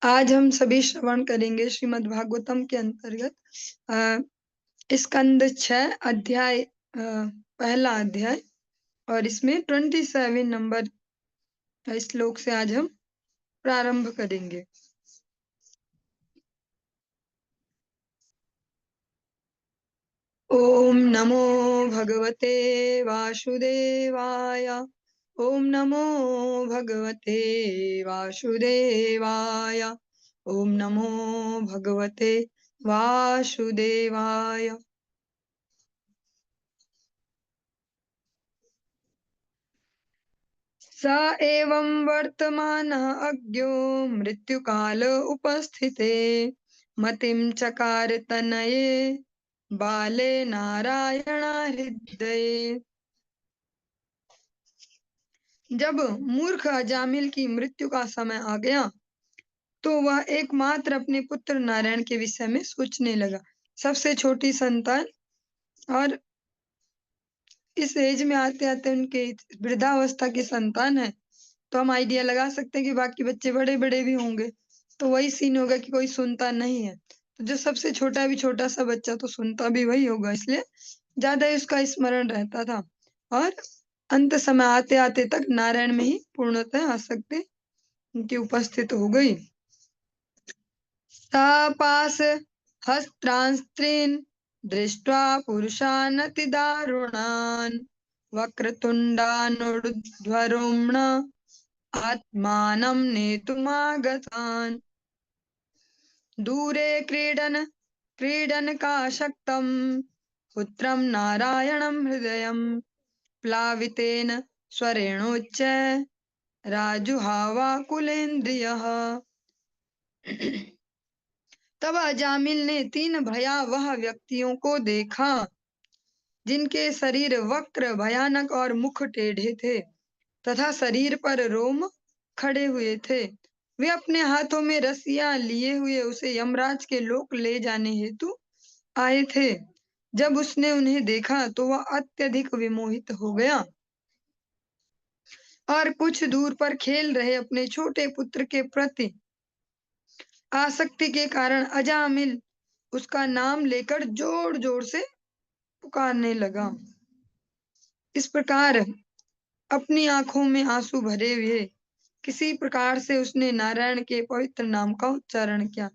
आज हम सभी श्रवण करेंगे श्रीमद् भागवतम के अंतर्गत स्कंद 6 अध्याय पहला अध्याय और इसमें 27 नंबर श्लोक से आज हम प्रारंभ करेंगे। ओम नमो भगवते वासुदेवाय। ओम नमो भगवते वासुदेवाय। ओम नमो भगवते वासुदेवाय। स एवं वर्तमानः अज्ञो मृत्युकाल उपस्थिते मतिं चकार तनये बाले नारायणाहृदये। जब मूर्ख अजामिल की मृत्यु का समय आ गया तो वह एकमात्र अपने पुत्र नारायण के विषय में सोचने लगा। सबसे छोटी संतान और इस एज में आते आते उनके वृद्धावस्था की संतान है, तो हम आइडिया लगा सकते हैं कि बाकी बच्चे बड़े बड़े भी होंगे, तो वही सीन होगा कि कोई सुनता नहीं है। तो जो सबसे छोटा भी छोटा सा बच्चा तो सुनता भी वही होगा, इसलिए ज्यादा ही उसका स्मरण रहता था। और अंत समय आते आते तक नारायण में ही पूर्णतः आसक्ति उनकी उपस्थित हो गई। तापास हस्त्रांस्त्रीन् दृष्ट्वा पुरुषान् अतिदारुणान् वक्रतुण्डानुध्वरुम्ण आत्मानं नेतुमागतान्। दूरे क्रीडनकाशक्तं पुत्रं नारायणं हृदयं प्लावितेन स्वरेणोच्च राजुहावाकुलेन्द्रियः। तब अजामिल ने 3 भयावह व्यक्तियों को देखा जिनके शरीर वक्र भयानक और मुख टेढ़े थे तथा शरीर पर रोम खड़े हुए थे। वे अपने हाथों में रस्सियां लिए हुए उसे यमराज के लोक ले जाने हेतु आए थे। जब उसने उन्हें देखा तो वह अत्यधिक विमोहित हो गया और कुछ दूर पर खेल रहे अपने छोटे पुत्र के प्रति आसक्ति के कारण अजामिल उसका नाम लेकर जोर जोर से पुकारने लगा। इस प्रकार अपनी आंखों में आंसू भरे हुए किसी प्रकार से उसने नारायण के पवित्र नाम का उच्चारण किया।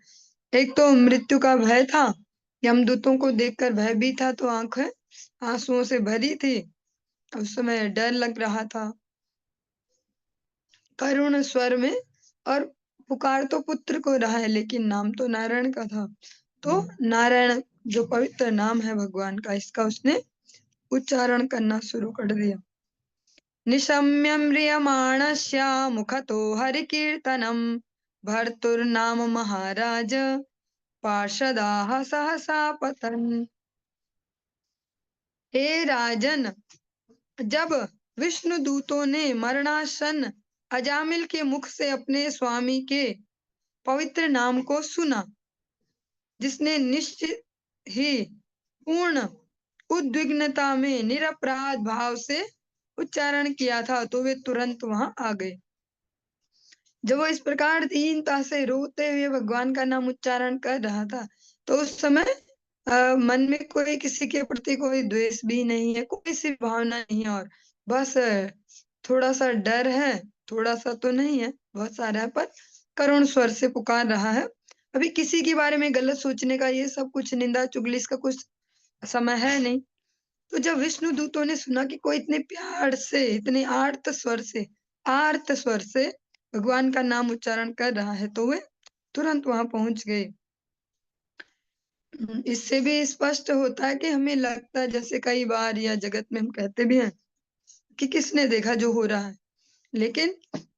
एक तो मृत्यु का भय था, यमदूतों को देखकर भय भी था, तो आंखें आंसुओं से भरी थी। उस समय डर लग रहा था करुण स्वर में, और पुकार तो पुत्र को रहा है लेकिन नाम तो नारायण का था। तो नारायण जो पवित्र नाम है भगवान का, इसका उसने उच्चारण करना शुरू कर दिया। निशम्य म्रियमाणस्य मुखतो हरिकीर्तनम् भर्तुर्नाम महाराज पार्षदाः सहसा पतन्। हे राजन, जब विष्णु दूतों ने मरणासन अजामिल के मुख से अपने स्वामी के पवित्र नाम को सुना, जिसने निश्चित ही पूर्ण उद्विग्नता में निरपराध भाव से उच्चारण किया था, तो वे तुरंत वहां आ गए। जब वो इस प्रकार दीनता से रोते हुए भगवान का नाम उच्चारण कर रहा था, तो उस समय मन में कोई किसी के प्रति कोई द्वेष भी नहीं है, कोई सी भावना नहीं है, और बस थोड़ा सा डर है, थोड़ा सा तो नहीं है, बहुत सारा है, पर करुण स्वर से पुकार रहा है। अभी किसी के बारे में गलत सोचने का, ये सब कुछ निंदा चुगली इसका कुछ समय है नहीं। तो जब विष्णु दूतों ने सुना कि कोई इतने प्यार से, इतने आर्त स्वर से भगवान का नाम उच्चारण कर रहा है, तो वे तुरंत वहां पहुंच गए। इससे भी स्पष्ट होता है कि हमें लगता है, जैसे कई बार या जगत में हम कहते भी हैं कि किसने देखा जो हो रहा है, लेकिन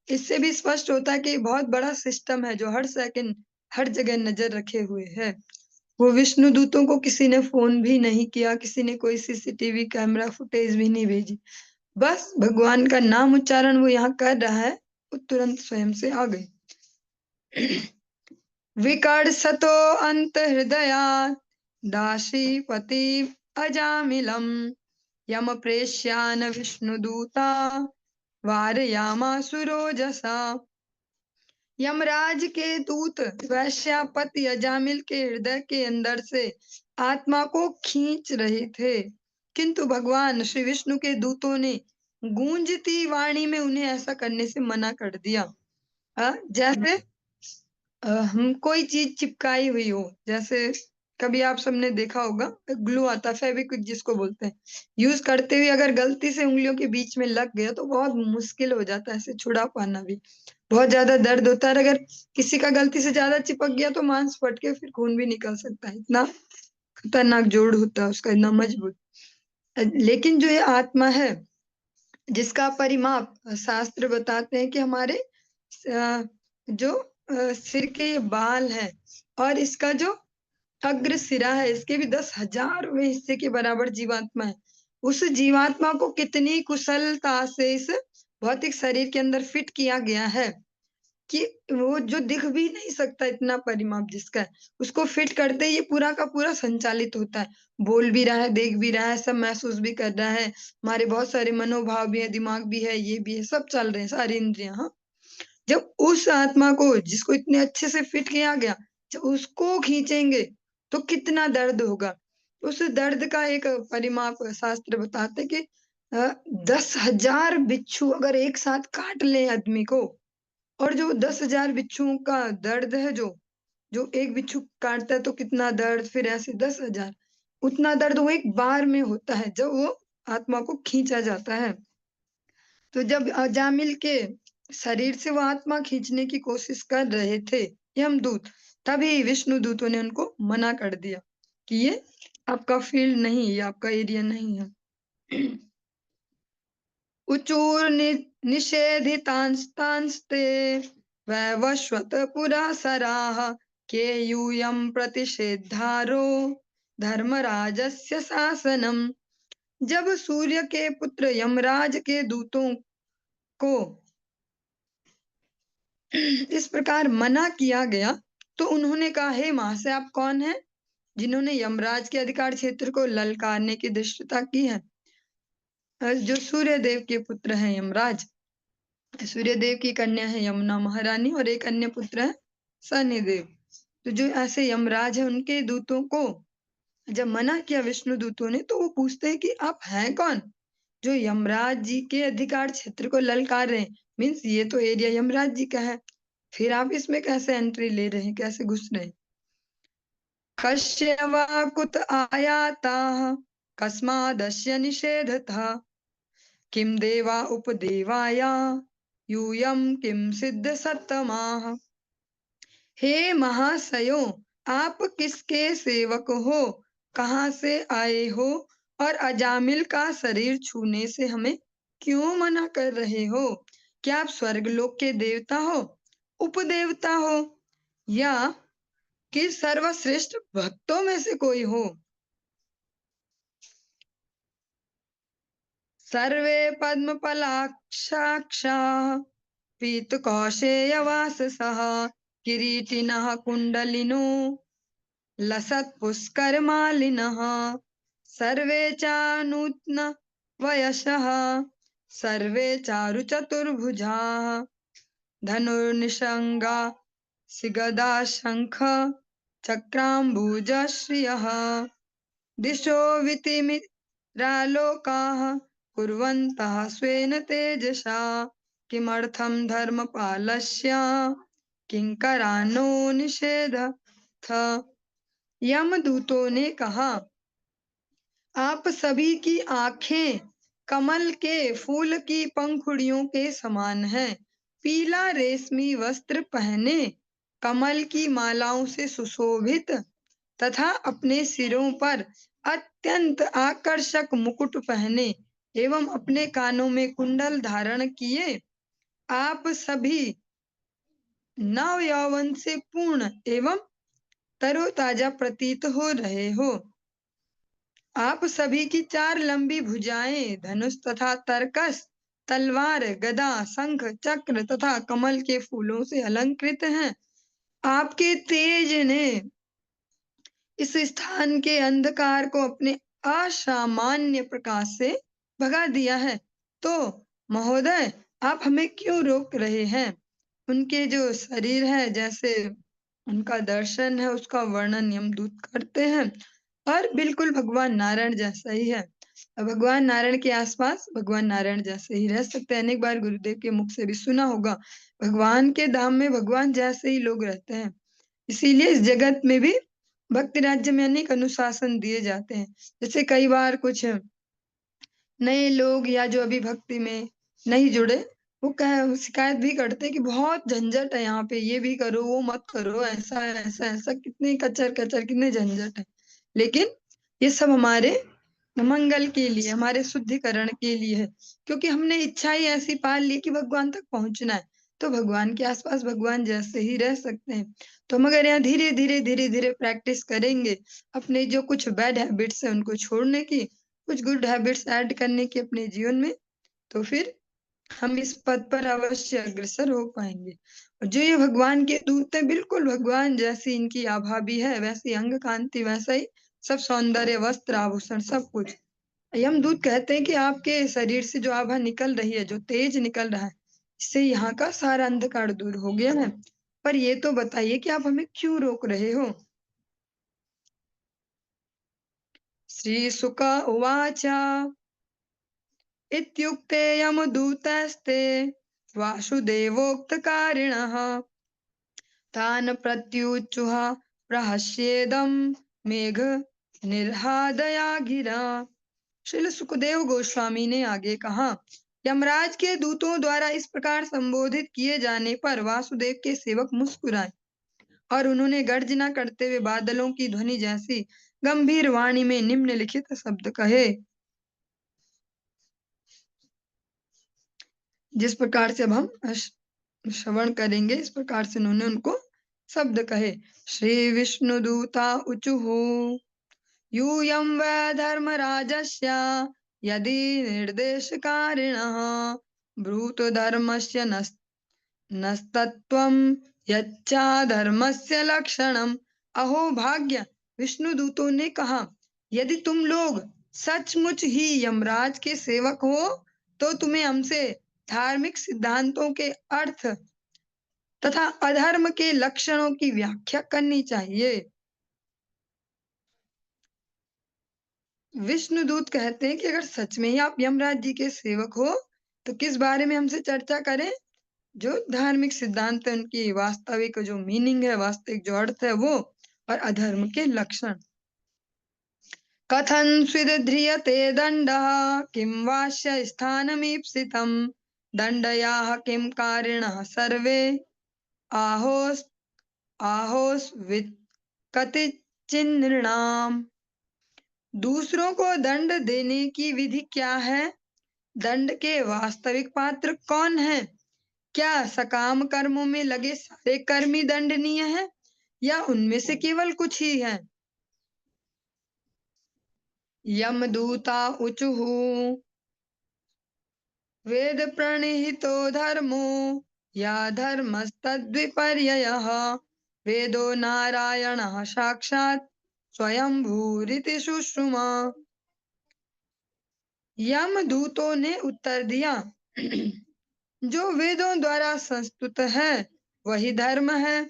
इससे भी स्पष्ट होता है कि बहुत बड़ा सिस्टम है जो हर सेकंड हर जगह नजर रखे हुए है। वो विष्णु दूतों को किसी ने फोन भी नहीं किया, किसी ने कोई सीसीटीवी कैमरा फुटेज भी नहीं भेजी, बस भगवान का नाम उच्चारण वो यहाँ कर रहा है, वो तुरंत स्वयं से आ गए। विकर्षतो अंत हृदयात् दासीपति अजामिलम यम प्रेष्यान विष्णुदूता वारयामासुरोजसा। यमराज के दूत वैश्यापति अजामिल के हृदय के अंदर से आत्मा को खींच रहे थे, किंतु भगवान श्री विष्णु के दूतों ने गूंजती वाणी में उन्हें ऐसा करने से मना कर दिया। जैसे हम कोई चीज चिपकाई हुई हो, जैसे कभी आप सबने देखा होगा ग्लू आता है, फेविक्विक जिसको बोलते हैं, यूज करते हुए अगर गलती से उंगलियों के बीच में लग गया तो बहुत मुश्किल हो जाता है इसे छुड़ा पाना भी, बहुत ज्यादा दर्द होता है। अगर किसी का गलती से ज्यादा चिपक गया तो मांस फट के फिर खून भी निकल सकता है, इतना खतरनाक जोड़ होता है उसका, इतना मजबूत। लेकिन जो ये आत्मा है जिसका परिमाप शास्त्र बताते हैं कि हमारे जो सिर के ये बाल है और इसका जो अग्र सिरा है, इसके भी 10,000वें हिस्से के बराबर जीवात्मा है। उस जीवात्मा को कितनी कुशलता से इस भौतिक शरीर के अंदर फिट किया गया है कि वो जो दिख भी नहीं सकता, इतना परिमाप जिसका है, उसको फिट करते ही ये पूरा का पूरा संचालित होता है, बोल भी रहा है, देख भी रहा है, सब महसूस भी कर रहा है, हमारे बहुत सारे मनोभाव भी है, दिमाग भी है, ये भी है, सब चल रहे हैं, सारी इंद्रियां। हाँ, जब उस आत्मा को जिसको इतने अच्छे से फिट किया गया, जब उसको खींचेंगे तो कितना दर्द होगा। उस दर्द का एक परिमाप शास्त्र बताते कि 10,000 बिच्छू अगर एक साथ काट ले आदमी को, और जो 10,000 बिच्छुओं का दर्द है, जो जो एक बिच्छू काटता है तो कितना दर्द, फिर ऐसे 10,000, उतना दर्द वो एक बार में होता है जब वो आत्मा को खींचा जाता है। तो जब अजामिल के शरीर से वो आत्मा खींचने की कोशिश कर रहे थे यमदूत, तभी विष्णु दूतों ने उनको मना कर दिया कि ये आपका फील्ड नहीं, ये आपका एरिया नहीं है। उचूर निषेधितांस्तांस्ते वैवस्वत पुरासराः केयूयं प्रतिषेधारो धर्मराजस्य शासनम। जब सूर्य के पुत्र यमराज के दूतों को इस प्रकार मना किया गया तो उन्होंने कहा, हे महाशय, आप कौन हैं जिन्होंने यमराज के अधिकार क्षेत्र को ललकारने की धृष्टता की है। जो सूर्य देव के पुत्र हैं यमराज, सूर्य देव की कन्या है यमुना महारानी और एक अन्य पुत्र है शनिदेव। तो जो ऐसे यमराज है उनके दूतों को जब मना किया विष्णु दूतों ने, तो वो पूछते हैं कि आप हैं कौन जो यमराज जी के अधिकार क्षेत्र को ललकार रहे हैं। मीन्स ये तो एरिया यमराज जी का है, फिर आप इसमें कैसे एंट्री ले रहे हैं, कैसे घुस रहे हैं। कस्य वा कुत आयाताः कस्मादस्य निषेधतः किम देवा उपदेवाया यूयम किम सिद्ध सत्तमाः। हे महाशयों, आप किसके सेवक हो, कहाँ से आए हो, और अजामिल का शरीर छूने से हमें क्यों मना कर रहे हो। क्या आप स्वर्गलोक के देवता हो, उपदेवता हो, या कि सर्वश्रेष्ठ भक्तों में से कोई हो। सर्वे पद्मपलाक्षाक्षाः पीतकौशेयवाससः किरीटिनः कुण्डलिनो लसत्पुष्करमालिनः सर्वे चानूत्न वयसः सर्वे चारुचतुर्भुजाः धनुर्निषङ्गा सिगदा शङ्ख चक्राम्बुजश्रियः दिशो वितिमिरालोकाः कुर्वन्तः स्वेन तेजसा किमर्थं धर्मपालस्य किंकरानो निषेधथ। यमदूतों ने कहा, आप सभी की आंखें कमल के फूल की पंखुड़ियों के समान हैं। पीला रेशमी वस्त्र पहने, कमल की मालाओं से सुशोभित तथा अपने सिरों पर अत्यंत आकर्षक मुकुट पहने एवं अपने कानों में कुंडल धारण किए, आप सभी नव यौवन से पूर्ण एवं तरोताजा प्रतीत हो रहे हो। आप सभी की 4 लंबी भुजाएं धनुष तथा तरकस, तलवार, गदा, शंख, चक्र तथा कमल के फूलों से अलंकृत हैं। आपके तेज ने इस स्थान के अंधकार को अपने असामान्य प्रकाश से भगा दिया है। तो महोदय, आप हमें क्यों रोक रहे हैं। उनके जो शरीर है, जैसे उनका दर्शन है, उसका वर्णन यमदूत करते हैं और बिल्कुल भगवान नारायण जैसा ही है। भगवान नारायण के आसपास भगवान नारायण जैसे ही रह सकते हैं। अनेक बार गुरुदेव के मुख से भी सुना होगा, भगवान के धाम में भगवान जैसे ही लोग रहते हैं। इसीलिए इस जगत में भी भक्ति राज्य में अनेक अनुशासन दिए जाते हैं। जैसे कई बार कुछ नए लोग या जो अभी भक्ति में नहीं जुड़े, वो शिकायत भी करते हैं कि बहुत झंझट है यहाँ पे, ये भी करो, वो मत करो, ऐसा है, ऐसा ऐसा, कितने कचर कचर, कितने झंझट है। लेकिन ये सब हमारे मंगल के लिए, हमारे शुद्धिकरण के लिए है, क्योंकि हमने इच्छा ही ऐसी पाल ली कि भगवान तक पहुंचना है, तो भगवान के आसपास भगवान जैसे ही रह सकते हैं। तो हम अगर यहाँ धीरे धीरे धीरे धीरे प्रैक्टिस करेंगे अपने जो कुछ बैड हैबिट्स है उनको छोड़ने की, कुछ गुड हैबिट्स ऐड करने की अपने जीवन में, तो फिर हम इस पद पर अवश्य अग्रसर हो पाएंगे। और जो ये भगवान के दूत है, बिल्कुल भगवान जैसी इनकी आभा भी है, वैसी अंग कांति, वैसा ही सब सौंदर्य, वस्त्र, आभूषण, सब कुछ। यमदूत कहते हैं कि आपके शरीर से जो आभा निकल रही है, जो तेज निकल रहा है, इससे यहाँ का सारा अंधकार दूर हो गया है। पर ये तो बताइए कि आप हमें क्यों रोक रहे हो? श्री सुक उवाच इत्युक्ते यमदूतस्ते वासुदेवोक्तकारिणः तान् प्रत्युचुः प्रहस्येदं मेघ निर्हादया गिरा। श्रील सुखदेव गोस्वामी ने आगे कहा, यमराज के दूतों द्वारा इस प्रकार संबोधित किए जाने पर वासुदेव के सेवक मुस्कुराए और उन्होंने गर्जना करते हुए बादलों की ध्वनि जैसी गंभीर वाणी में निम्नलिखित शब्द कहे। जिस प्रकार से अब हम श्रवण करेंगे, इस प्रकार से उन्होंने उनको शब्द कहे। श्री विष्णु दूता उचुहु यूयं वै धर्मराजस्य यदि निर्देशकारिणः ब्रूत धर्मस्य नस्तत्वं यच्चा धर्मस्य लक्षणम्। अहो भाग्य, विष्णु दूतों ने कहा, यदि तुम लोग सचमुच ही यमराज के सेवक हो तो तुम्हें हमसे धार्मिक सिद्धांतों के अर्थ तथा अधर्म के लक्षणों की व्याख्या करनी चाहिए। विष्णुदूत कहते हैं कि अगर सच में ही आप यमराज जी के सेवक हो तो किस बारे में हमसे चर्चा करें? जो धार्मिक सिद्धांत है, उनकी वास्तविक जो मीनिंग है, वास्तविक जो अर्थ है वो, और अधर्म के लक्षण। कथं स्विद्ध्रियते दण्डः किं वास्य स्थानमीप्सितं दण्डयाः किं कारिणः सर्वे आहोस् आहोस्वित् कतिचिन्नृणाम्। दूसरों को दंड देने की विधि क्या है? दंड के वास्तविक पात्र कौन है? क्या सकाम कर्मों में लगे सारे कर्मी दंडनीय हैं या उनमें से केवल कुछ ही हैं? यमदूता उचुहु वेद प्रणिहितो धर्मो या धर्मस्तद्विपर्ययः वेदो नारायणः साक्षात् स्वयंभूरिति शुश्रुमा। यमदूतों ने उत्तर दिया, जो वेदों द्वारा संस्तुत है वही धर्म है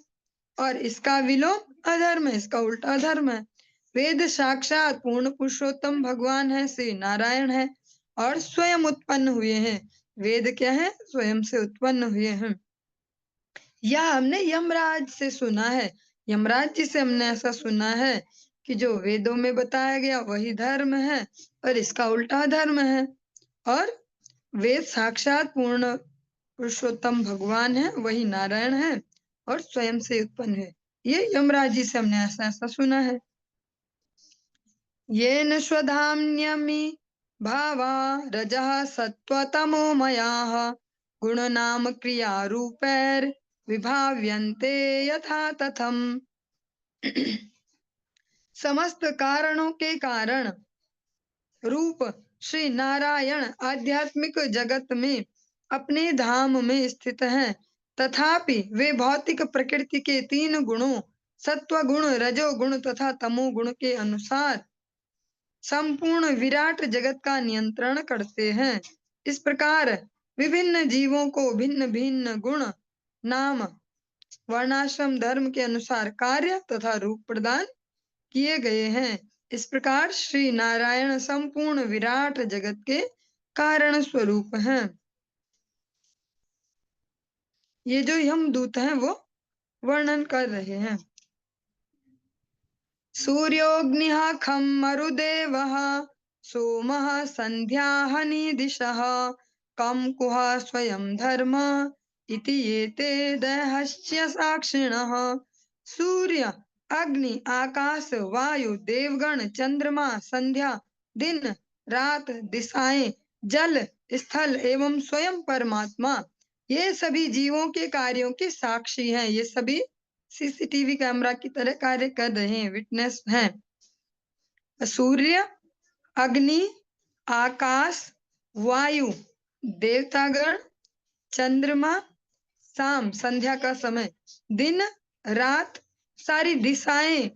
और इसका विलोम अधर्म है, इसका उल्टा धर्म है। वेद साक्षात पूर्ण पुरुषोत्तम भगवान है, श्री नारायण है और स्वयं उत्पन्न हुए हैं। वेद क्या है? स्वयं से उत्पन्न हुए हैं। यह हमने यमराज से सुना है, यमराज जी से हमने ऐसा सुना है कि जो वेदों में बताया गया वही धर्म है और इसका उल्टा धर्म है। और वेद साक्षात पूर्ण पुरुषोत्तम भगवान है, वही नारायण है और स्वयं से उत्पन्न है। ये यमराज जी से हमने ऐसा ऐसा सुना है। येन स्वधाम्यमि भावा रजः सत्त्वतमोमयाः गुणनाम क्रियारूपैर् विभाव्यन्ते यथा तथम। समस्त कारणों के कारण रूप श्री नारायण आध्यात्मिक जगत में अपने धाम में स्थित हैं, तथापि वे भौतिक प्रकृति के तीन गुणों सत्व गुण, रजो गुण तथा तमो गुण के अनुसार संपूर्ण विराट जगत का नियंत्रण करते हैं। इस प्रकार विभिन्न जीवों को भिन्न भिन्न गुण नाम वर्णाश्रम धर्म के अनुसार कार्य तथा रूप प्रदान किए गए हैं। इस प्रकार श्री नारायण संपूर्ण विराट जगत के कारण स्वरूप हैं। ये जो यमदूत हैं वो वर्णन कर रहे हैं। सूर्योऽग्निः खं मरुदेवः सोमः सन्ध्याः निदिशः कं कुहा स्वयं धर्म इति एते दहश्च साक्षिणः। सूर्य, अग्नि, आकाश, वायु, देवगण, चंद्रमा, संध्या, दिन, रात, दिशाएं, जल, स्थल एवं स्वयं परमात्मा ये सभी जीवों के कार्यों के साक्षी हैं। ये सभी सीसीटीवी कैमरा की तरह कार्य कर रहे हैं, विटनेस हैं। सूर्य, अग्नि, आकाश, वायु, देवतागण, चंद्रमा, शाम संध्या का समय, दिन, रात, सारी दिशाएं,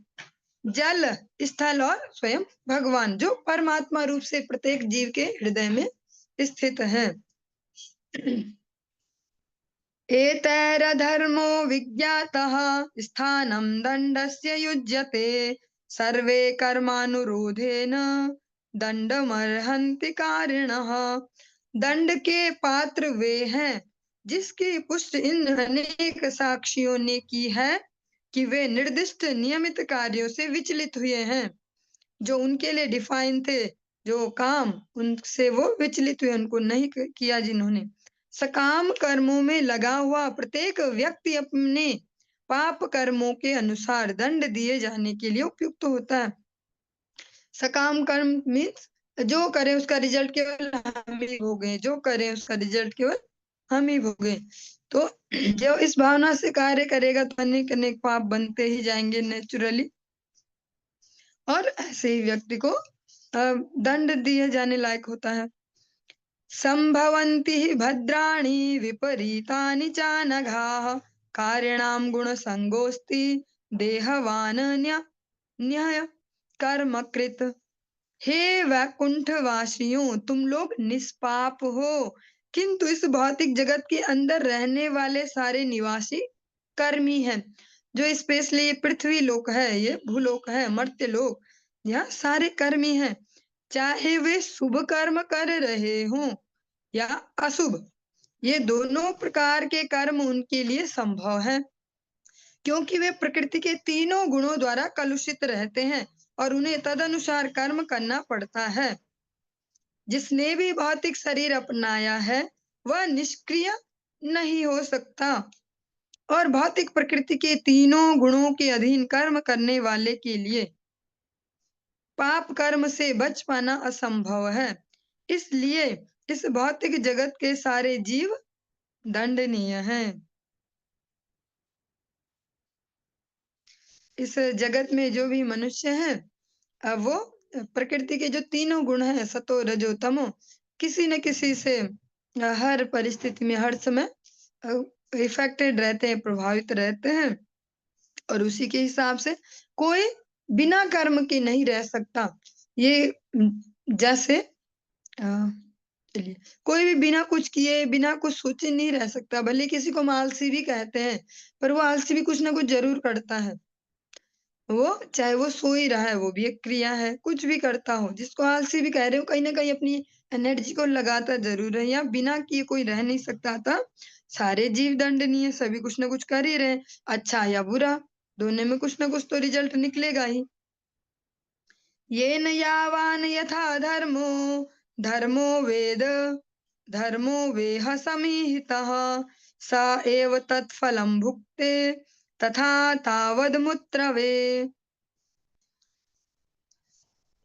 जल, स्थल और स्वयं भगवान जो परमात्मा रूप से प्रत्येक जीव के हृदय में स्थित हैं। एतैरधर्मो विज्ञातः स्थानं दण्डस्य युज्यते सर्वे कर्मानुरोधेन दण्डमर्हन्ति कारिणः। दंड के पात्र वे हैं जिसकी पुष्टि इन अनेक साक्षियों ने की है कि वे निर्दिष्ट नियमित कार्यों से विचलित हुए हैं। जो उनके लिए डिफाइन थे, जो काम उनसे वो विचलित हुए, उनको नहीं किया जिन्होंने। सकाम कर्मों में लगा हुआ प्रत्येक व्यक्ति अपने पाप कर्मों के अनुसार दंड दिए जाने के लिए उपयुक्त होता है। सकाम कर्म मीन्स जो करे उसका रिजल्ट केवल हम ही भोगे, जो करे उसका रिजल्ट केवल हम ही भोगे। तो जो इस भावना से कार्य करेगा तो अनेक अनेक पाप बनते ही जाएंगे नेचुरली, और ऐसे ही व्यक्ति को दंड दिए जाने लायक होता है। संभवन्ति हि भद्राणि विपरीतानि चानघाः कारिणां गुणसंगोऽस्ति देहवान् न्याय कर्मकृत। हे वैकुंठवासियों, तुम लोग निष्पाप हो, किंतु इस भौतिक जगत के अंदर रहने वाले सारे निवासी कर्मी हैं। जो स्पेशली पृथ्वी लोक है, ये भूलोक है, मर्त्य लोक, यहाँ सारे कर्मी हैं। चाहे वे शुभ कर्म कर रहे हों या अशुभ, ये दोनों प्रकार के कर्म उनके लिए संभव है, क्योंकि वे प्रकृति के तीनों गुणों द्वारा कलुषित रहते हैं और उन्हें तदनुसार कर्म करना पड़ता है। जिसने भी भौतिक शरीर अपनाया है वह निष्क्रिय नहीं हो सकता, और भौतिक प्रकृति के तीनों गुणों के अधीन कर्म करने वाले के लिए पाप कर्म से बच पाना असंभव है। इसलिए इस भौतिक जगत के सारे जीव दंडनीय हैं। इस जगत में जो भी मनुष्य हैं वो प्रकृति के जो तीनों गुण हैं, सतो रजो तमो, किसी न किसी से हर परिस्थिति में हर समय इफेक्टेड रहते हैं, प्रभावित रहते हैं, और उसी के हिसाब से कोई बिना कर्म के नहीं रह सकता। ये जैसे चलिए, कोई भी बिना कुछ किए बिना कुछ सोचे नहीं रह सकता। भले किसी को हम आलसी भी कहते हैं, पर वो आलसी भी कुछ ना कुछ जरूर करता है। वो चाहे वो सो ही रहा है, वो भी एक क्रिया है, कुछ भी करता हो। जिसको आलसी भी कह रहे हो, कहीं ना कहीं अपनी एनर्जी को लगाता जरूर है, या बिना किए कोई रह नहीं सकता था। सारे जीव दंडनीय, सभी कुछ ना कुछ कर ही रहे, अच्छा या बुरा, दोनों में कुछ ना कुछ तो रिजल्ट निकलेगा ही। येन यावान यथा धर्मो धर्मो वेद धर्मो वेह समीहितः स एव तत्फलं भुक्ते तथा तावदमुत्रवे।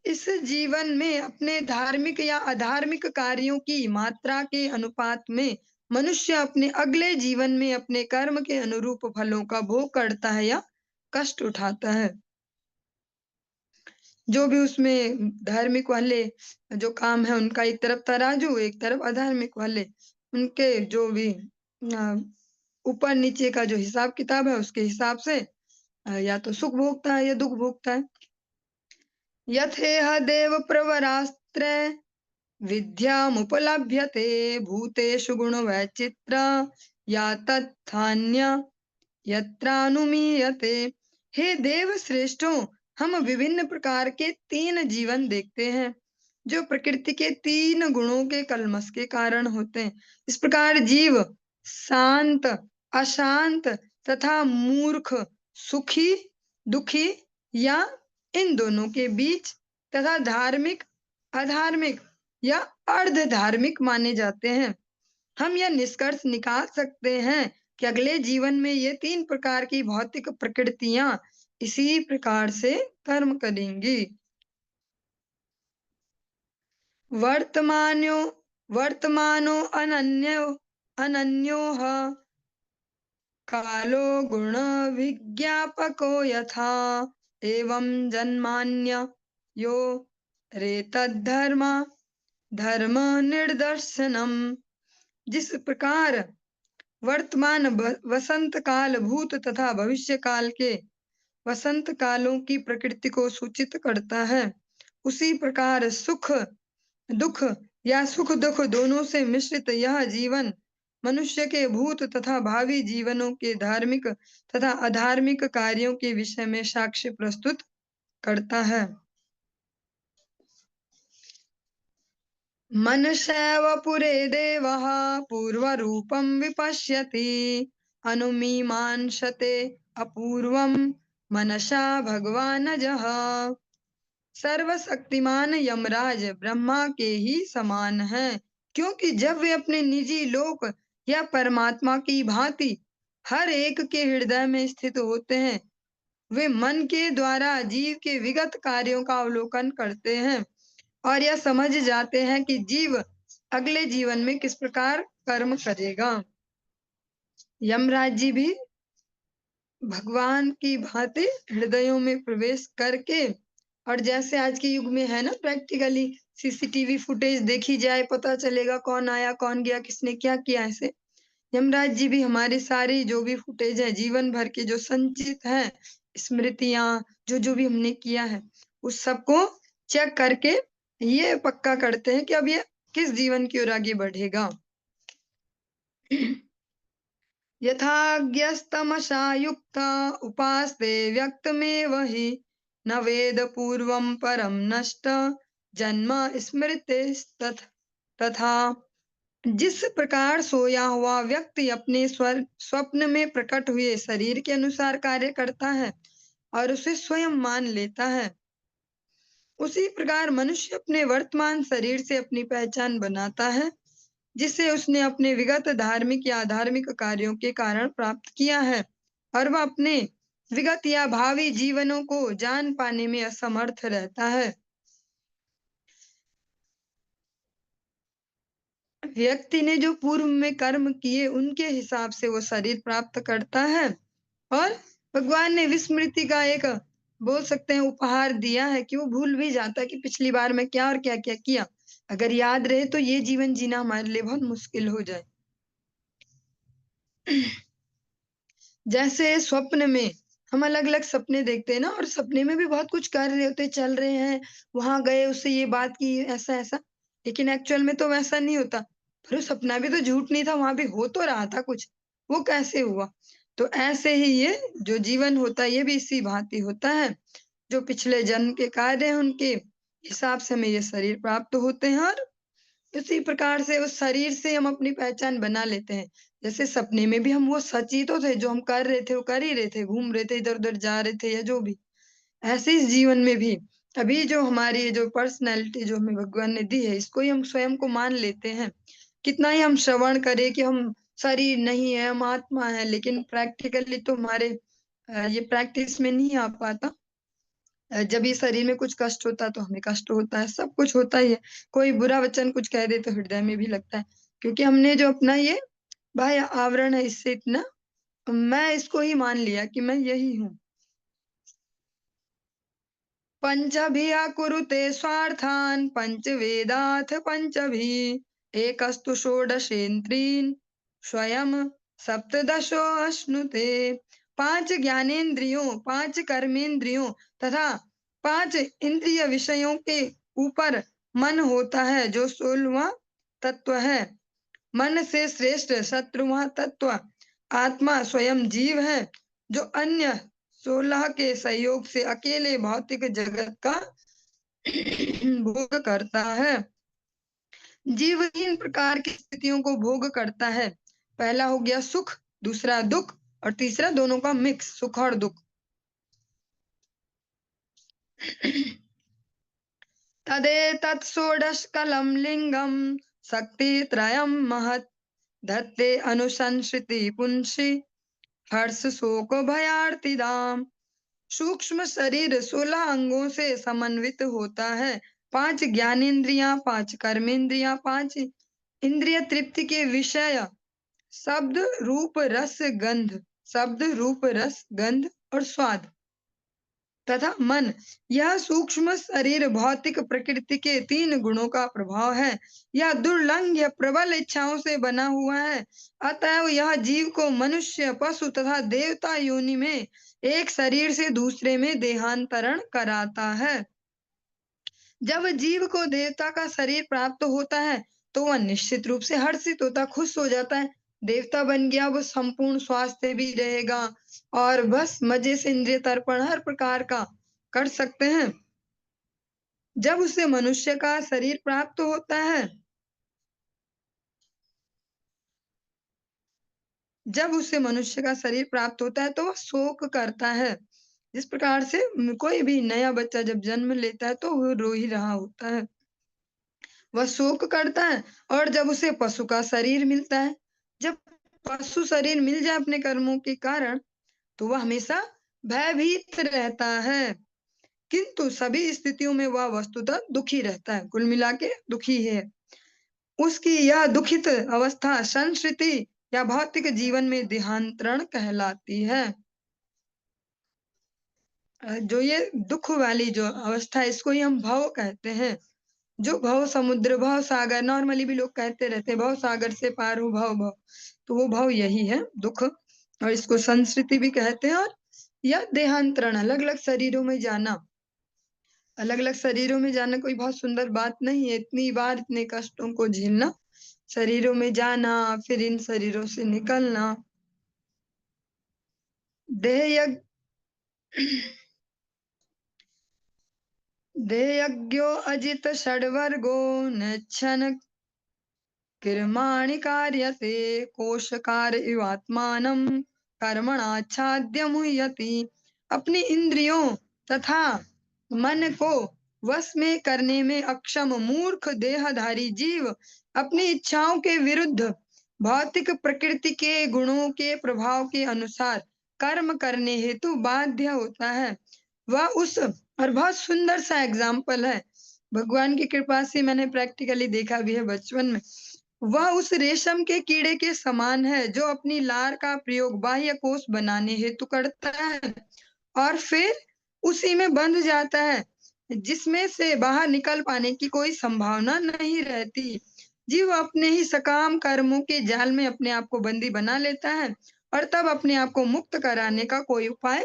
इस जीवन में अपने धार्मिक या अधार्मिक कार्यों की मात्रा के अनुपात में मनुष्य अपने अगले जीवन में अपने कर्म के अनुरूप फलों का भोग करता है या कष्ट उठाता है। जो भी उसमें धार्मिक वाले जो काम है उनका एक तरफ तराजू, एक तरफ अधार्मिक वाले, उनके जो भी ऊपर नीचे का जो हिसाब किताब है उसके हिसाब से या तो सुख भोगता है या दुख भोगता है। यथेह देव प्रवरास्त्र विद्यामुपलभ्यते भूतेषु गुणवैचित्र या तत्थान्य यत्रानुमीयते। हे देव श्रेष्ठों, हम विभिन्न प्रकार के 3 जीवन देखते हैं जो प्रकृति के 3 गुणों के कलमश के कारण होते हैं। इस प्रकार जीव शांत, अशांत तथा मूर्ख, सुखी, दुखी या इन दोनों के बीच तथा धार्मिक, अधार्मिक या अर्ध धार्मिक माने जाते हैं। हम यह निष्कर्ष निकाल सकते हैं कि अगले जीवन में ये 3 प्रकार की भौतिक प्रकृतियां इसी प्रकार से कर्म करेंगी। वर्तमानो वर्तमानो अनन्योः कालो गुण विज्ञापको यथा एवं जन्मान्यो रेतद्धर्म धर्म निर्दर्शनम। जिस प्रकार वर्तमान वसंत काल भूत तथा भविष्य काल के वसंत कालों की प्रकृति को सूचित करता है, उसी प्रकार सुख दुख या सुख दुख दोनों से मिश्रित यह जीवन मनुष्य के भूत तथा भावी जीवनों के धार्मिक तथा अधार्मिक कार्यों के विषय में साक्ष्य प्रस्तुत करता है। मनसैव पुरे देवः पूर्वरूपं विपश्यति अनुमीमांसते अपूर्वं मनसा भगवानजः। सर्वशक्तिमान यमराज ब्रह्मा के ही समान हैं, क्योंकि जब वे अपने निजी लोक या परमात्मा की भांति हर एक के हृदय में स्थित होते हैं, वे मन के द्वारा जीव के विगत कार्यों का अवलोकन करते हैं और यह समझ जाते हैं कि जीव अगले जीवन में किस प्रकार कर्म करेगा। यमराज जी भी भगवान की भांति हृदयों में प्रवेश करके, और जैसे आज के युग में है ना, प्रैक्टिकली सीसीटीवी फुटेज देखी जाए, पता चलेगा कौन आया कौन गया, किसने क्या किया। ऐसे यमराज जी भी हमारी सारी जो भी फुटेज है, जीवन भर के जो संचित है स्मृतियां, जो जो भी हमने किया है, उस सबको चेक करके ये पक्का करते हैं कि अब ये किस जीवन की ओर आगे बढ़ेगा। यथाज्ञस्तमसा युक्त उपास्ते व्यक्तमेव हि न वेद पूर्वं परम नष्ट जन्म स्मृते तथा। जिस प्रकार सोया हुआ व्यक्ति अपने स्वप्न में प्रकट हुए शरीर के अनुसार कार्य करता है और उसे स्वयं मान लेता है, उसी प्रकार मनुष्य अपने वर्तमान शरीर से अपनी पहचान बनाता है, जिसे उसने अपने विगत धार्मिक या अधार्मिक कार्यों के कारण प्राप्त किया है, और वह अपने विगत या भावी जीवनों को जान पाने में असमर्थ रहता है। व्यक्ति ने जो पूर्व में कर्म किए उनके हिसाब से वो शरीर प्राप्त करता है, और भगवान ने विस्मृति का एक, बोल सकते हैं, उपहार दिया है कि वो भूल भी जाता है कि पिछली बार में क्या और क्या क्या किया। अगर याद रहे तो ये जीवन जीना हमारे लिए बहुत मुश्किल हो जाए। जैसे स्वप्न में हम अलग अलग सपने देखते हैं ना, और सपने में भी बहुत कुछ कर रहे होते, चल रहे हैं, वहां गए, उससे ये बात की, ऐसा ऐसा, लेकिन एक्चुअल में तो वैसा नहीं होता। पर वो सपना भी तो झूठ नहीं था, वहां भी हो तो रहा था कुछ, वो कैसे हुआ। तो ऐसे ही ये जो जीवन होता है ये भी इसी भांति होता है। जो पिछले जन्म के कार्य हैं उनके हिसाब से हमें ये शरीर प्राप्त होते हैं, और इसी प्रकार से उस शरीर से हम अपनी पहचान बना लेते हैं। जैसे सपने में भी हम वो सच ही तो थे, जो हम कर रहे थे वो कर ही रहे थे, घूम रहे थे, इधर उधर जा रहे थे, या जो भी। ऐसे इस जीवन में भी अभी जो हमारी जो पर्सनैलिटी जो हमें भगवान ने दी है, इसको ही हम स्वयं को मान लेते हैं। कितना ही हम श्रवण करें कि हम शरीर नहीं है, हम आत्मा है, लेकिन प्रैक्टिकली तो हमारे ये प्रैक्टिस में नहीं आ पाता। जब ये शरीर में कुछ कष्ट होता है तो हमें कष्ट होता है, सब कुछ होता ही है। कोई बुरा वचन कुछ कह दे तो हृदय में भी लगता है, क्योंकि हमने जो अपना ये बाह्य आवरण है, इससे इतना मैं इसको ही मान लिया कि मैं यही हूँ। पंचभिः कुरुते स्वार्थान् पंचवेदाथ पंचभिः एकस्तु षोडशेन्द्रीन् स्वयं सप्तदशो अश्नुते। 5 ज्ञानेन्द्रियों, 5 कर्मेंद्रियों तथा 5 इंद्रिय विषयों के ऊपर मन होता है, जो 16वां तत्व है। मन से श्रेष्ठ शत्रु वह तत्व आत्मा स्वयं जीव है, जो अन्य 16 के सहयोग से अकेले भौतिक जगत का भोग करता है। जीव 3 प्रकार की स्थितियों को भोग करता है। पहला हो गया सुख, दूसरा दुख और तीसरा दोनों का मिक्स, सुख और दुख। तदेतत् षोडशकलं लिंगम शक्ति त्रयं महत् धत्ते अनुसंसृति पुंसी हर्ष शोक भयार्तिदाम। सूक्ष्म शरीर 16 अंगों से समन्वित होता है। 5 ज्ञानेन्द्रियां, 5 कर्मेंद्रियां, 5 इंद्रिय तृप्ति के विषय शब्द रूप रस गंध, शब्द रूप रस गंध और स्वाद तथा मन। यह सूक्ष्म शरीर भौतिक प्रकृति के 3 गुणों का प्रभाव है। यह दुर्लंघ्य प्रबल इच्छाओं से बना हुआ है। अतएव यह जीव को मनुष्य, पशु तथा देवता योनि में एक शरीर से दूसरे में देहांतरण कराता है। जब जीव को देवता का शरीर प्राप्त होता है तो वह निश्चित रूप से हर्षित होता, खुश हो जाता है। देवता बन गया, वो संपूर्ण स्वास्थ्य भी रहेगा और बस मजे से इंद्रिय तर्पण हर प्रकार का कर सकते हैं। जब उसे मनुष्य का शरीर प्राप्त होता है, तो वह शोक करता है। जिस प्रकार से कोई भी नया बच्चा जब जन्म लेता है तो वो रो ही रहा होता है, वह शोक करता है। और जब उसे पशु का शरीर मिलता है, जब पशु शरीर मिल जाए अपने कर्मों के कारण, तो वह हमेशा भयभीत रहता है। किंतु सभी स्थितियों में वह वस्तुतः दुखी रहता है, कुल मिला के दुखी है। उसकी यह दुखित अवस्था संस्कृति या भौतिक जीवन में देहांतरण कहलाती है। जो ये दुख वाली जो अवस्था है, इसको ही हम भव कहते हैं। जो भव समुद्र, भव सागर, नॉर्मली भी लोग कहते रहते हैं भव सागर से पार हो, भव भव, तो वो भव यही है, दुख। और इसको संस्कृति भी कहते हैं। और यह देहांतरण, अलग अलग शरीरों में जाना, अलग अलग शरीरों में जाना कोई बहुत सुंदर बात नहीं है। इतनी बार इतने कष्टों को झेलना, शरीरों में जाना, फिर इन शरीरों से निकलना। देह यज्ञो अजित षड्वर्गो नच्छन कर्माणि कार्यते कोशकार इवात्मानं कर्मणाच्छाद्य मुह्यति। अपनी इंद्रियों तथा मन को वश में करने में अक्षम मूर्ख देहधारी जीव अपनी इच्छाओं के विरुद्ध भौतिक प्रकृति के गुणों के प्रभाव के अनुसार कर्म करने हेतु बाध्य होता है। वह उस, और बहुत सुंदर सा एग्जाम्पल है, भगवान की कृपा से मैंने प्रैक्टिकली देखा भी है बचपन में। वह उस रेशम के कीड़े के समान है जो अपनी लार का प्रयोग बाह्य कोश बनाने हेतु करता है और फिर उसी में बंध जाता है, जिसमें से बाहर निकल पाने की कोई संभावना नहीं रहती। जीव अपने ही सकाम कर्मों के जाल में अपने आप को बंदी बना लेता है और तब अपने आप को मुक्त कराने का कोई उपाय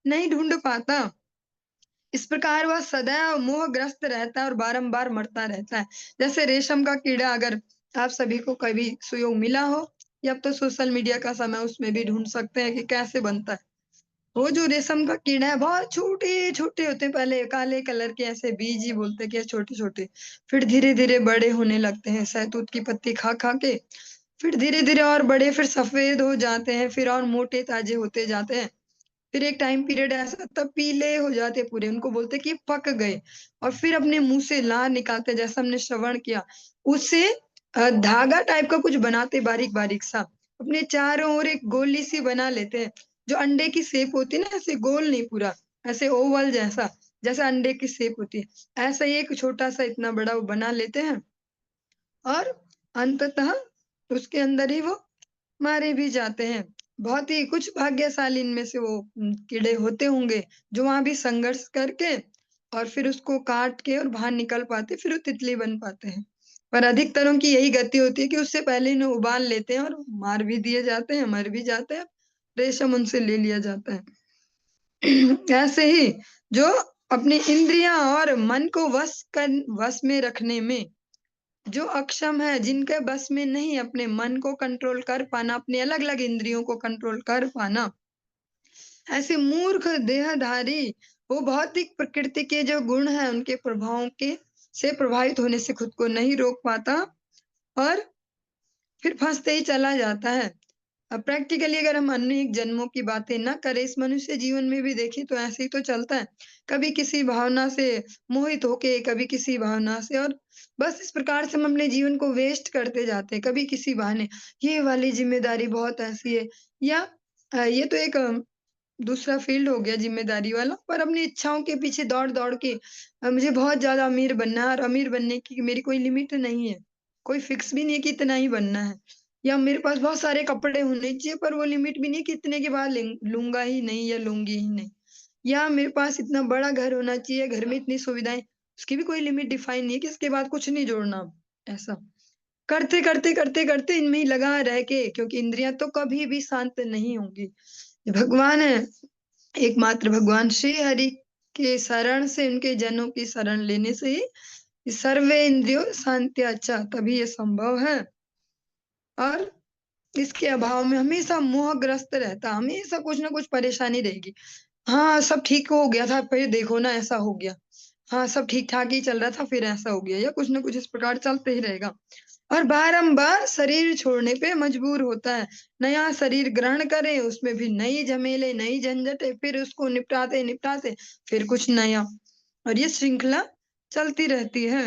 नहीं ढूंढ पाता। इस प्रकार वह सदैव मोहग्रस्त रहता है और बारंबार मरता रहता है। जैसे रेशम का कीड़ा, अगर आप सभी को कभी सुयोग मिला हो, या अब तो सोशल मीडिया का समय, उसमें भी ढूंढ सकते हैं कि कैसे बनता है। वो जो रेशम का कीड़ा है, बहुत छोटे छोटे होते हैं, पहले काले कलर के, ऐसे बीज ही बोलते कि छोटे छोटे, फिर धीरे धीरे बड़े होने लगते हैं सहतूत की पत्ती खा खा के, फिर धीरे धीरे और बड़े, फिर सफेद हो जाते हैं, फिर और मोटे ताजे होते जाते हैं। फिर एक टाइम पीरियड ऐसा तब पीले हो जाते पूरे, उनको बोलते कि पक गए। और फिर अपने मुंह से लार निकालते, जैसा हमने श्रवण किया, उससे धागा टाइप का कुछ बनाते बारीक बारीक सा, अपने चारों ओर एक गोली सी बना लेते हैं, जो अंडे की शेप होती है ना, ऐसे गोल नहीं पूरा, ऐसे ओवल जैसा, जैसा अंडे की शेप होती है, ऐसा ही एक छोटा सा इतना बड़ा वो बना लेते हैं। और अंततः उसके अंदर ही वो मारे भी जाते हैं। बहुत ही कुछ भाग्यशाली इनमें से वो कीड़े होते होंगे जो वहां भी संघर्ष करके और फिर उसको काट के और बाहर निकल पाते, फिर वो तितली बन पाते हैं। पर अधिकतरों की यही गति होती है कि उससे पहले इन्हें उबाल लेते हैं और मार भी दिए जाते हैं, मर भी जाते हैं, रेशम उनसे ले लिया जाता है। ऐसे ही जो अपनी इंद्रियां और मन को वश में रखने में जो अक्षम है, जिनके बस में नहीं अपने मन को कंट्रोल कर पाना, अपने अलग-अलग इंद्रियों को कंट्रोल कर पाना, ऐसे मूर्ख देहधारी वो भौतिक प्रकृति के जो गुण हैं, उनके प्रभावों के से प्रभावित होने से खुद को नहीं रोक पाता और फिर फँसते ही चला जाता है। अब प्रैक्टिकली अगर हम अनेक जन्मों की बातें ना करें, इस मनुष्य जीवन में भी देखें तो ऐसे ही तो चलता है। कभी किसी भावना से मोहित होके, कभी किसी भावना से और बस इस प्रकार से हम अपने जीवन को वेस्ट करते जाते हैं। कभी किसी बहाने ये वाली ज़िम्मेदारी बहुत ऐसी है या ये तो एक दूसरा फ़ील्ड हो गया ज़िम्मेदारी वाला, पर अपनी इच्छाओं के पीछे दौड़-दौड़ के मुझे बहुत ज़्यादा अमीर बनना है और अमीर बनने की मेरी कोई लिमिट नहीं है। कोई फ़िक्स भी नहीं है कि इतना ही बनना है। या मेरे पास बहुत सारे कपड़े होने चाहिए पर वो लिमिट भी नहीं कि इतने के बाद लूँगा ही नहीं या लूँगी ही नहीं। या मेरे पास इतना बड़ा घर होना चाहिए, घर में इतनी सुविधाएँ, उसकी भी कोई लिमिट डिफाइन नहीं है कि इसके बाद कुछ नहीं जोड़ना, ऐसा। करते इनमें ही लगा रह के क्योंकि इंद्रियाँ तो कभी भी शांत नहीं होंगी। भगवान है, एकमात्र भगवान श्री हरि के शरण से उनके जनों की शरण लेने से ही सर्वे इंद्रियो शांत्याचा तभी ये संभव है और इसके अभाव में हमेशा मोहग्रस्त रहता, हमेशा कुछ ना कुछ परेशानी रहेगी। हाँ, सब ठीक हो गया था, फिर देखो ना ऐसा हो गया। हाँ, सब ठीक-ठाक ही चल रहा था, फिर ऐसा हो गया या कुछ ना कुछ इस प्रकार चलते ही रहेगा। और बारंबार शरीर छोड़ने पे मजबूर होता है। नया शरीर ग्रहण करे, उसमें भी नई झमेले, नई झंझटें, फिर उसको निपटाते-निपटाते फिर कुछ नया और ये श्रृंखला चलती रहती है।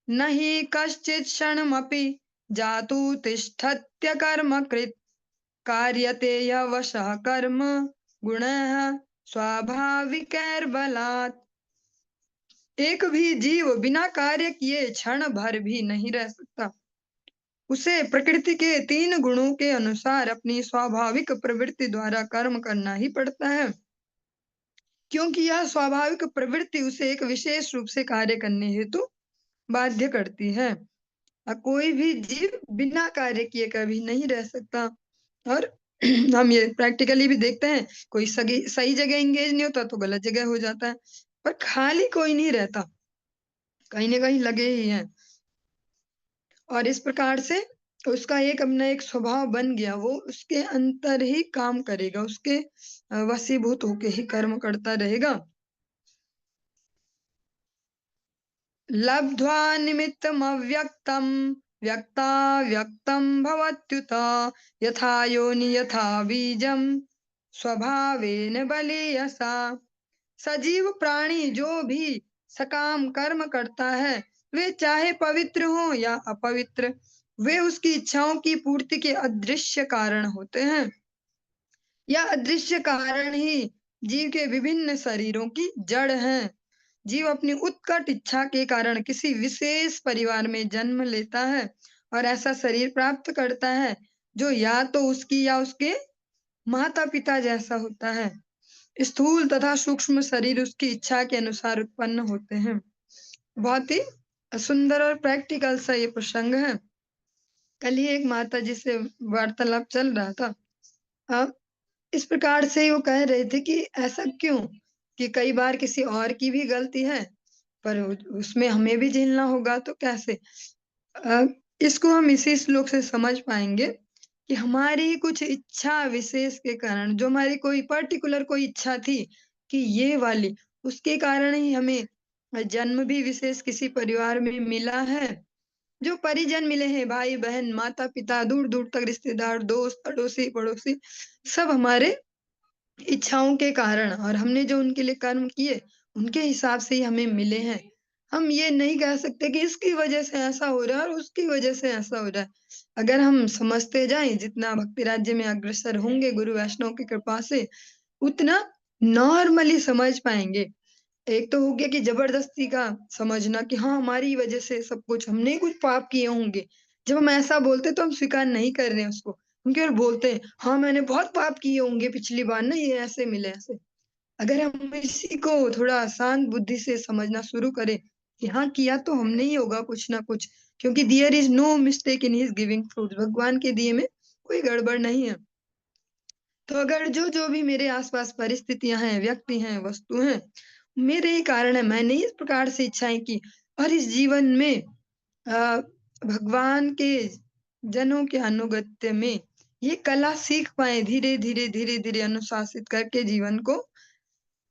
न हि कश्चित् क्षणमपि जातु तिष्ठत्य कर्मकृत् कार्यते यवशः कर्म गुणः स्वाभाविकैर्बलात्। एक भी जीव बिना कार्य किए क्षण भर भी नहीं रह सकता। उसे प्रकृति के 3 गुणों के अनुसार अपनी स्वाभाविक प्रवृत्ति द्वारा कर्म करना ही पड़ता है। क्योंकि यह स्वाभाविक प्रवृत्ति उसे एक विशेष रूप से कार्य करने हेतु बाध्य करती है। कोई भी जीव बिना कार्य किए कभी नहीं रह सकता और हम ये प्रैक्टिकली भी देखते हैं, कोई सही जगह एंगेज नहीं होता तो गलत जगह हो जाता है, पर खाली कोई नहीं रहता, कहीं न कहीं लगे ही हैं और इस प्रकार से उसका एक अपना एक स्वभाव बन गया, वो उसके अंतर ही काम करेगा, उसके वशीभूत होके ही कर्म करता रहेगा। लब्ध्वा निमित्तमव्यक्तं व्यक्ताव्यक्तं भवत्युत यथा योनि यथा बीजं स्वभावेन बलीयसा। सजीव प्राणी जो भी सकाम कर्म करता है, वे चाहे पवित्र हों या अपवित्र, वे उसकी इच्छाओं की पूर्ति के अदृश्य कारण होते हैं। यह अदृश्य कारण ही जीव के विभिन्न शरीरों की जड़ हैं। जीव अपनी उत्कट इच्छा के कारण किसी विशेष परिवार में जन्म लेता है और ऐसा शरीर प्राप्त करता है जो या तो उसकी या उसके माता-पिता जैसा होता है। स्थूल तथा सूक्ष्म शरीर उसकी इच्छा के अनुसार उत्पन्न होते हैं। बहुत ही सुंदर और प्रैक्टिकल सा ये प्रसंग है। कल ही एक माताजी से वार्तालाप चल रहा था। अ, इस प्रकार से वो कह रहे थे कि ऐसा क्यों? कि कई बार किसी और की भी गलती है, पर उसमें हमें भी झेलना होगा तो कैसे? अ, इसको हम इसी श्लोक से समझ पाएँगे कि हमारी कुछ इच्छा विशेष के कारण जो हमारी कोई पर्टिकुलर कोई इच्छा थी कि ये वाली, उसके कारण ही हमें जन्म भी विशेष किसी परिवार में मिला है। जो परिजन मिले हैं, भाई-बहन, माता-पिता, दूर-दूर तक रिश्तेदार, दोस्त, अड़ोसी-पड़ोसी, सब हमारे इच्छाओं के कारण और हमने जो उनके लिए कर्म किए, उनके हिसाब से ही हमें मिले हैं। हम ये नहीं कह सकते कि इसकी वजह से ऐसा हो रहा है और उसकी वजह से ऐसा हो रहा है। अगर हम समझते जाएँ, जितना भक्ति राज्य में अग्रसर होंगे गुरु वैष्णव की कृपा से, उतना नॉर्मली समझ पाएँगे। एक तो हो गया कि ज़बरदस्ती का समझना कि हाँ, हमारी वज़ह से सब कुछ हमने ही कुछ पाप किए होंगे। जब हम ऐसा बोलते हैं तो हम स्वीकार नहीं कर रहे हैं उसको। हम केवल बोलते हैं, हाँ, मैंने बहुत पाप किए होंगे पिछली बार ना ये ऐसे मिले ऐसे। अगर हम इसी को थोड़ा शांत बुद्धि से समझना शुरू करें कि हाँ, किया तो हमने ही होगा कुछ ना कुछ क्योंकि there is no mistake in his giving fruits भगवान के दिए में कोई गड़बड़ नहीं है। तो अगर जो भी मेरे आस-पास परिस्थितियाँ हैं, व्यक्ति हैं, वस्तु हैं, मेरे ही कारण है, मैंने इस प्रकार से इच्छाएँ की और इस जीवन में भगवान के जनों के अनुगत्य में ये कला सीख पाए, धीरे धीरे धीरे धीरे अनुशासित करके जीवन को,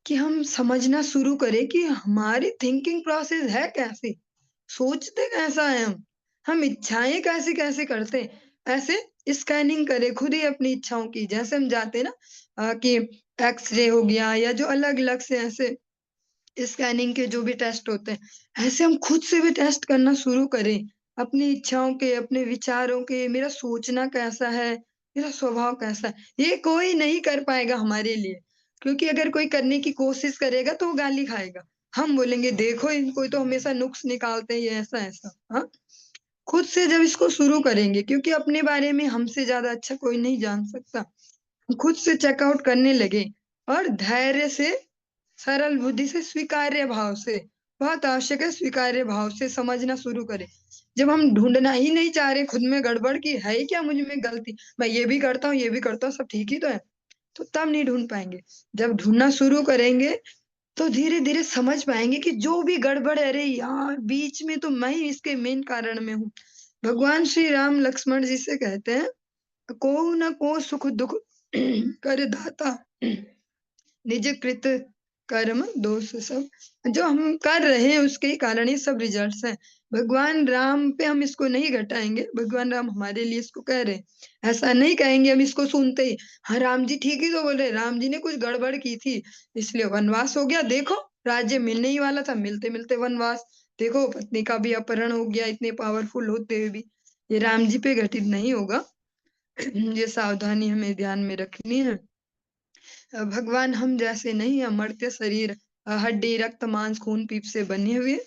कि हम समझना शुरू करें कि हमारी थिंकिंग प्रोसेस है कैसी, सोचते कैसा है हम इच्छाएं कैसे कैसे करते हैं। ऐसे स्कैनिंग करें खुद ही अपनी इच्छाओं की, जैसे हम जाते हैं ना कि एक्सरे हो गया या जो अलग अलग से ऐसे स्कैनिंग के जो भी टेस्ट होते हैं, ऐसे हम खुद से भी टेस्ट करना शुरू करें। अपनी इच्छाओं के, अपने विचारों के, मेरा सोचना कैसा है, मेरा स्वभाव कैसा है, ये कोई नहीं कर पाएगा हमारे लिए। क्योंकि अगर कोई करने की कोशिश करेगा तो वो गाली खाएगा। हम बोलेंगे देखो इनको तो हमेशा नुक्स निकालते हैं ये ऐसा-ऐसा। हाँ? खुद से जब इसको शुरू करेंगे, क्योंकि अपने बारे में हमसे ज़्यादा अच्छा कोई नहीं जान सकता। खुद से चेकआउट करने लगे और धैर्य से, सरल बुद्धि से, स्वीकार्य भाव से, बहुत आवश्यक है स्वीकार्य भाव से समझना शुरू करें। जब हम ढूँढना ही नहीं चाह रहे खुद में गड़बड़ कि है क्या मुझ में गलती, मैं ये भी करता हूँ, ये भी करता हूँ, सब ठीक ही तो है, तो तब नहीं ढूँढ पाएँगे। जब ढूँढना शुरू करेंगे तो धीरे-धीरे समझ पाएँगे कि जो भी गड़बड़ है, अरे यार! बीच में तो मैं ही इसके मेन कारण में हूँ। भगवान श्री राम लक्ष्मण जी से कहते हैं, "को न को सुख दुःख कर दाता, निज कृत कर्म दोष सब।" जो हम कर रहे हैं उसके ही कारण ये सब रिजल्ट्स हैं। भगवान राम पे हम इसको नहीं घटाएँगे, भगवान राम हमारे लिए इसको कह रहे हैं। ऐसा नहीं कहेंगे हम इसको सुनते ही, हाँ, राम जी ठीक ही तो बोल रहे हैं, राम जी ने कुछ गड़बड़ की थी, इसलिए वनवास हो गया। देखो, राज्य मिलने ही वाला था, मिलते-मिलते वनवास। देखो, पत्नी का भी अपहरण हो गया इतने पावरफुल होते हुए भी। ये राम जी पे घटित नहीं होगा। ये सावधानी हमें ध्यान में रखनी है। भगवान हम जैसे नहीं है, अमर्त्य शरीर, हड्डी, रक्त, मांस, खून, पीप से बने हुए।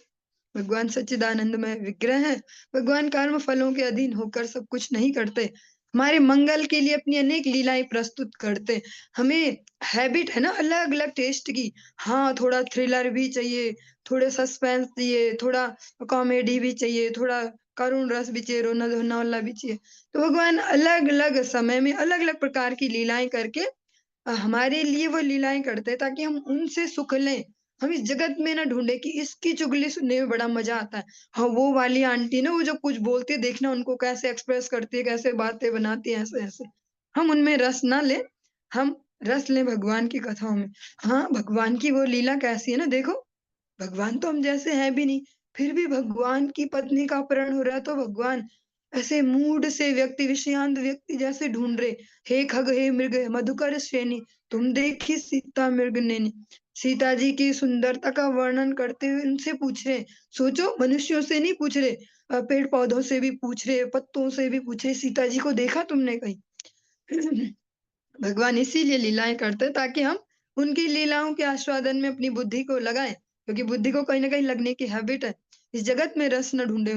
भगवान सच्चिदानंदमय विग्रह है। भगवान कर्म फलों के अधीन होकर सब कुछ नहीं करते। हमारे मंगल के लिए अपनी अनेक लीलाएँ प्रस्तुत करते। हमें हैबिट है ना अलग-अलग टेस्ट की। हाँ, थोड़ा थ्रिलर भी चाहिए, थोड़े सस्पेंस चाहिए, थोड़ा कॉमेडी भी चाहिए, थोड़ा करुण रस भी चाहिए, रोना-धोना वाला भी चाहिए। तो भगवान अलग-अलग समय में अलग-अलग प्रकार की लीलाएँ करके हमारे लिए वो लीलाएँ करते हैं ताकि हम उनसे सुख लें। हम इस जगत में ना ढूँढे कि इसकी चुगली सुनने में बड़ा मज़ा आता है। हाँ, वो वाली आंटी ना वो जो कुछ बोलती है देखना उनको कैसे एक्सप्रेस करती है, कैसे बातें बनाती है ऐसे-ऐसे। हम उनमें रस ना लें, हम रस लें भगवान की कथाओं में। हाँ, भगवान की वो लीला कैसी है ना देखो, भगवान तो हम जैसे हैं भी नहीं, फिर भी भगवान की पत्नी का अपहरण हो रहा है तो भगवान ऐसे मूढ़ से व्यक्ति, विषयांत व्यक्ति जैसे ढूँढ रहे, हे खग हे मृग मधुकर श्रेणी, तुम देखी सीता मृग नैनी। सीता जी की सुंदरता का वर्णन करते हुए उनसे पूछ रहे, सोचो मनुष्यों से नहीं पूछ रहे, पेड़-पौधों से भी पूछ रहे, पत्तों से भी पूछ रहे, सीता जी को देखा तुमने कहीं? भगवान इसीलिए लीलाएँ करते हैं ताकि हम उनकी लीलाओं के आस्वादन में अपनी बुद्धि को लगाएँ, क्योंकि बुद्धि को कहीं न कहीं लगने की हैबिट है। इस जगत में रस न ढूँढे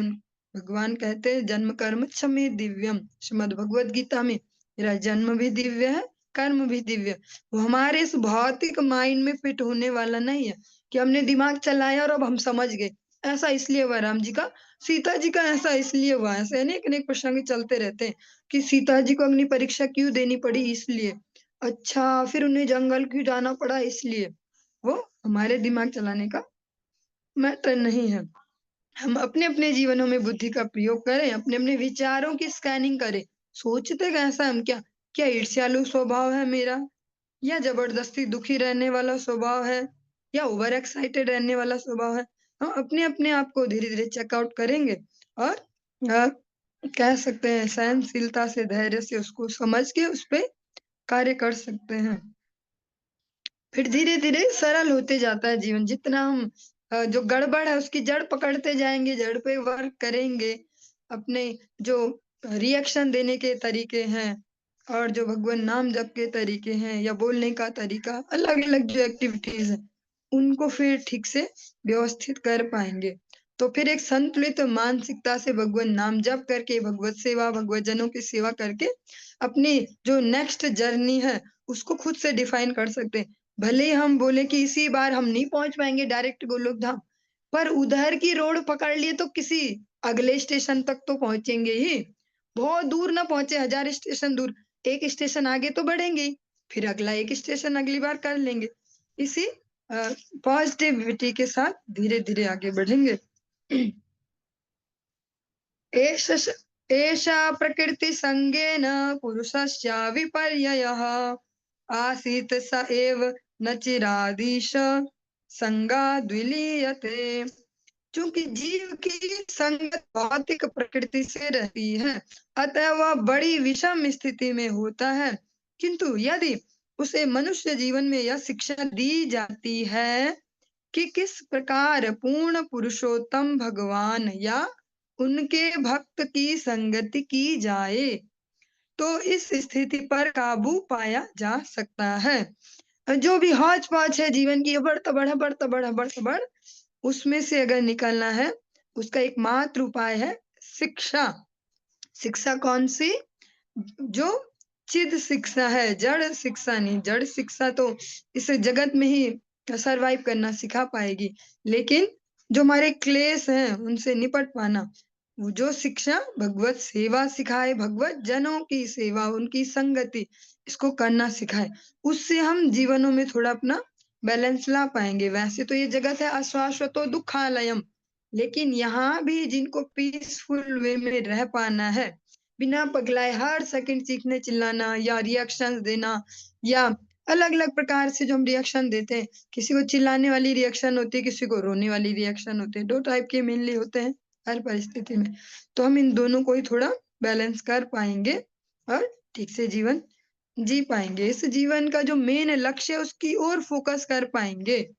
भगवान कहते हैं जन्म कर्म च मे दिव्यम, श्रीमद् भगवद गीता में, मेरा जन्म भी दिव्य है, कर्म भी दिव्य है। वो हमारे इस भौतिक माइंड में फिट होने वाला नहीं है, कि हमने दिमाग चलाया और अब हम समझ गए। ऐसा इसलिए हुआ राम जी का, सीता जी का ऐसा इसलिए हुआ, ऐसे अनेक-अनेक प्रसंग चलते रहते हैं। कि सीता जी को अग्नि परीक्षा क्यों देनी पड़ी इसलिए। अच्छा, फिर उन्हें जंगल क्यों जाना पड़ा इसलिए। वो हमारे दिमाग चलाने का मैटर नहीं है। हम अपने-अपने जीवनों में बुद्धि का प्रयोग करें, अपने-अपने विचारों की स्कैनिंग करें। सोचते कैसा हम क्या? क्या ईर्ष्यालु स्वभाव है मेरा? या ज़बरदस्ती दुखी रहने वाला स्वभाव है? या ओवर एक्साइटेड रहने वाला स्वभाव है? हम अपने-अपने आप को धीरे-धीरे चेकआउट करेंगे और अ, कह सकते हैं सहनशीलता से, धैर्य से उसको समझ के उस पे कार्य कर सकते हैं। फिर धीरे-धीरे सरल होते जाता है जीवन। जितना हम जो गड़बड़ है उसकी जड़ पकड़ते जाएँगे, जड़ पे वर्क करेंगे, अपने जो रिएक्शन देने के तरीके हैं और जो भगवान नाम जप के तरीके हैं या बोलने का तरीका, अलग-अलग जो एक्टिविटीज़ हैं, उनको फिर ठीक से व्यवस्थित कर पाएँगे। तो फिर एक संतुलित मानसिकता से भगवान नाम जप करके, भगवत सेवा, भगवतजनों की सेवा करके, अपनी जो नेक्स्ट जर्नी है, उसको खुद से डिफाइन कर सकते हैं। भले ही हम बोले कि इसी बार हम नहीं पहुँच पाएँगे डायरेक्ट गोलोक धाम, पर उधर की रोड पकड़ लिए तो किसी अगले स्टेशन तक तो पहुँचेंगे ही। बहुत दूर ना पहुँचे, 1000 स्टेशन दूर, 1 स्टेशन आगे तो बढ़ेंगे ही, फिर अगला 1 स्टेशन अगली बार कर लेंगे। इसी पॉज़िटिविटी के साथ धीरे-धीरे आगे बढ़ेंगे। एषा प्रकृतिसङ्गेन पुरुषस्य विपर्ययः आसीत् स एव न चिरादीश संगाद् विलीयते। चूंकि जीव की संगत भौतिक प्रकृति से रहती है, अतः वह बड़ी विषम स्थिति में होता है। किंतु यदि उसे मनुष्य जीवन में यह शिक्षा दी जाती है कि किस प्रकार पूर्ण पुरुषोत्तम भगवान या उनके भक्त की संगति की जाए, तो इस स्थिति पर काबू पाया जा सकता है। जो भी हौच पौच है जीवन की, बढ़ उसमें से अगर निकलना है, उसका एकमात्र उपाय है शिक्षा। शिक्षा कौन सी? जो चिद शिक्षा है, जड़ शिक्षा नहीं। जड़ शिक्षा तो इस जगत में ही सरवाइव करना सिखा पाएगी, लेकिन जो हमारे क्लेश हैं उनसे निपट पाना, वो जो शिक्षा भगवत सेवा सिखाए, भगवत जनों की सेवा, उनकी संगति, इसको करना सिखाए, उससे हम जीवनों में थोड़ा अपना बैलेंस ला पाएंगे। वैसे तो ये जगत है अशाश्वतो दुखालयम, लेकिन यहाँ भी जिनको पीसफुल वे में रह पाना है, बिना पगलाए हर सेकंड चीखने चिल्लाना या रिएक्शंस देना, या अलग अलग प्रकार से जो हम रिएक्शन देते हैं, किसी को चिल्लाने वाली रिएक्शन होती है, किसी को रोने वाली रिएक्शन होती है। 2 टाइप के मेनली होते हैं हर परिस्थिति में। तो हम इन दोनों को ही थोड़ा बैलेंस कर पाएंगे और ठीक से जीवन जी पाएंगे। इस जीवन का जो मेन लक्ष्य है उसकी ओर फोकस कर पाएंगे।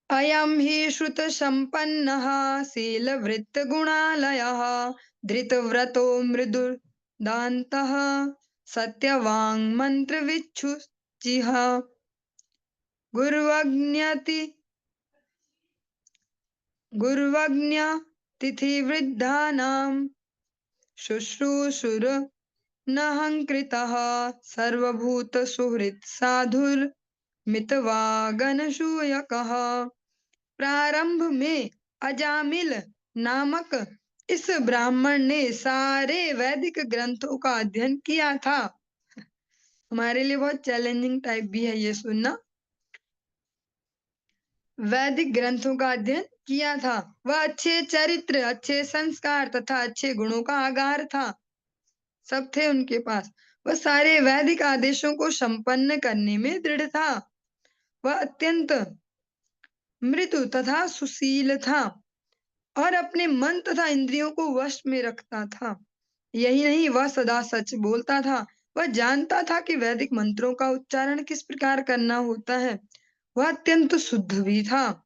अयं हि श्रुतसम्पन्नः शीलवृत्तगुणालयः धृतव्रतो मृदुदान्तः सत्यवाङ्मन्त्रविच्छुचिः गुर्वज्ञतिथिवृद्धानां शुश्रूषुरनहङ्कृतः सर्वभूतसुहृत्साधुर्मितवागनसूयकः। प्रारंभ में अजामिल नामक इस ब्राह्मण ने सारे वैदिक ग्रंथों का अध्ययन किया था। हमारे लिए बहुत चैलेंजिंग टाइप भी है ये सुनना। वैदिक ग्रंथों का अध्ययन किया था। वह अच्छे चरित्र, अच्छे संस्कार तथा अच्छे गुणों का आगार था। सब थे उनके पास। वह सारे वैदिक आदेशों को संपन्न करने में दृढ़ था। वह अत्यंत मृदु तथा सुशील था और अपने मन तथा इंद्रियों को वश में रखता था। यही नहीं, वह सदा सच बोलता था। वह जानता था कि वैदिक मंत्रों का उच्चारण किस प्रकार करना होता है। वह अत्यंत शुद्ध भी था।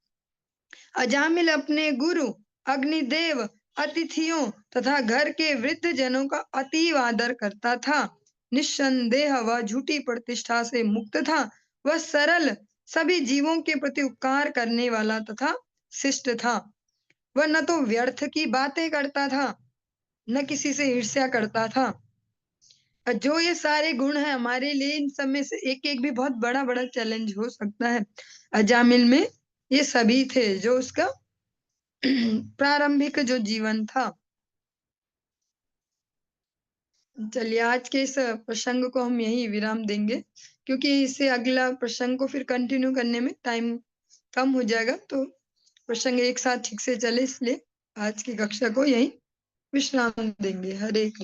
अजामिल अपने गुरु, अग्निदेव, अतिथियों तथा घर के वृद्ध जनों का अतीव आदर करता था। निस्संदेह वह झूठी प्रतिष्ठा से मुक्त था। वह सरल, सभी जीवों के प्रति उपकार करने वाला तथा शिष्ट था। वह न तो व्यर्थ की बातें करता था, न किसी से ईर्ष्या करता था। जो ये सारे गुण हैं हमारे लिए, इन सब में से एक एक भी बहुत बड़ा बड़ा चैलेंज हो सकता है। अजामिल में ये सभी थे जो उसका प्रारंभिक जो जीवन था। चलिए आज के इस प्रसंग को हम यही विराम देंगे, क्योंकि इससे अगला प्रसंग को फिर कंटिन्यू करने में टाइम कम हो जाएगा, तो प्रसंग एक साथ ठीक से चले, इसलिए आज की कक्षा को यही विश्राम देंगे। हरे कृष्ण।